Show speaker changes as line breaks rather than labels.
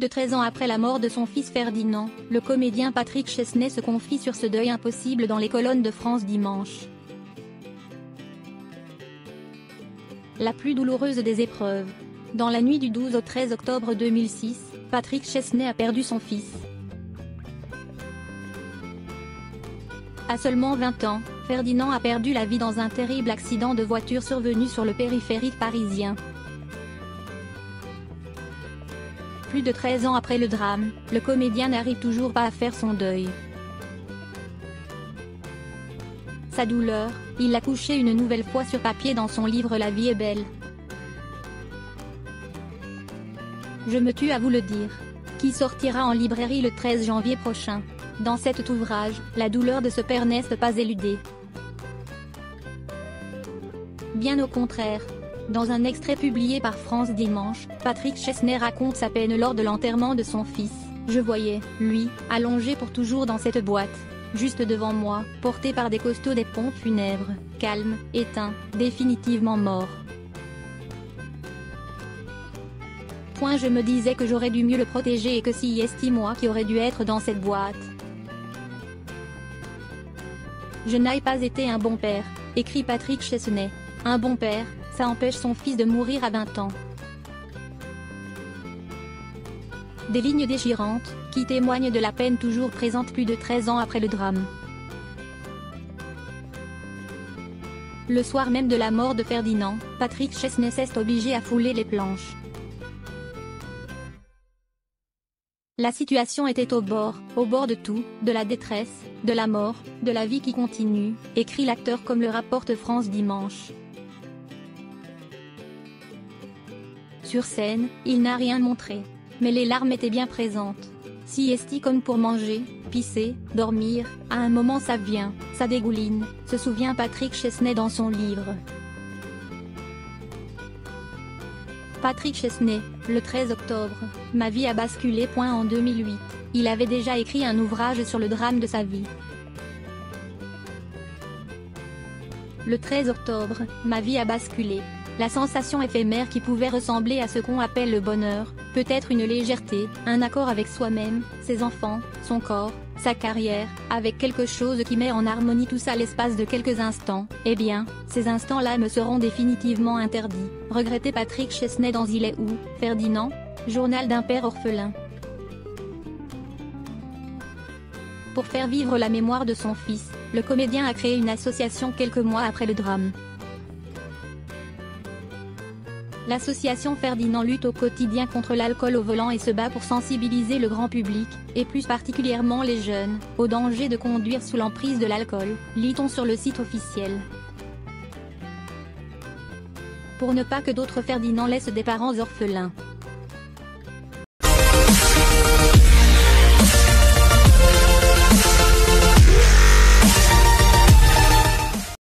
de 13 ans après la mort de son fils Ferdinand, le comédien Patrick Chesney se confie sur ce deuil impossible dans les colonnes de France Dimanche. La plus douloureuse des épreuves. Dans la nuit du 12 au 13 octobre 2006, Patrick Chesney a perdu son fils. À seulement 20 ans, Ferdinand a perdu la vie dans un terrible accident de voiture survenu sur le périphérique parisien. Plus de 13 ans après le drame, le comédien n'arrive toujours pas à faire son deuil. Sa douleur, il l'a couchée une nouvelle fois sur papier dans son livre La vie est belle. Je me tue à vous le dire. Qui sortira en librairie le 13 janvier prochain. Dans cet ouvrage, la douleur de ce père n'est pas éludée. Bien au contraire. Dans un extrait publié par France Dimanche, Patrick Chesney raconte sa peine lors de l'enterrement de son fils. Je voyais, lui, allongé pour toujours dans cette boîte. Juste devant moi, porté par des costauds des pompes funèbres, calme, éteint, définitivement mort. Je me disais que j'aurais dû mieux le protéger et que si est moi qui aurais dû être dans cette boîte. Je n'ai pas été un bon père, écrit Patrick Chesney. Un bon père, ça empêche son fils de mourir à 20 ans. Des lignes déchirantes, qui témoignent de la peine toujours présente plus de 13 ans après le drame. Le soir même de la mort de Ferdinand, Patrick Chesney s'est obligé à fouler les planches. La situation était au bord de tout, de la détresse, de la mort, de la vie qui continue, écrit l'acteur comme le rapporte France Dimanche. Sur scène, il n'a rien montré. Mais les larmes étaient bien présentes. Siesti comme pour manger, pisser, dormir, à un moment ça vient, ça dégouline, se souvient Patrick Chesney dans son livre. Patrick Chesney, le 13 octobre, ma vie a basculé. En 2008, il avait déjà écrit un ouvrage sur le drame de sa vie. Le 13 octobre, ma vie a basculé. La sensation éphémère qui pouvait ressembler à ce qu'on appelle le bonheur, peut-être une légèreté, un accord avec soi-même, ses enfants, son corps, sa carrière, avec quelque chose qui met en harmonie tout ça l'espace de quelques instants, eh bien, ces instants-là me seront définitivement interdits, regrettait Patrick Chesney dans Il est où, Ferdinand ? Journal d'un père orphelin. Pour faire vivre la mémoire de son fils, le comédien a créé une association quelques mois après le drame. L'association Ferdinand lutte au quotidien contre l'alcool au volant et se bat pour sensibiliser le grand public, et plus particulièrement les jeunes, au danger de conduire sous l'emprise de l'alcool, lit-on sur le site officiel. Pour ne pas que d'autres Ferdinand laissent des parents orphelins.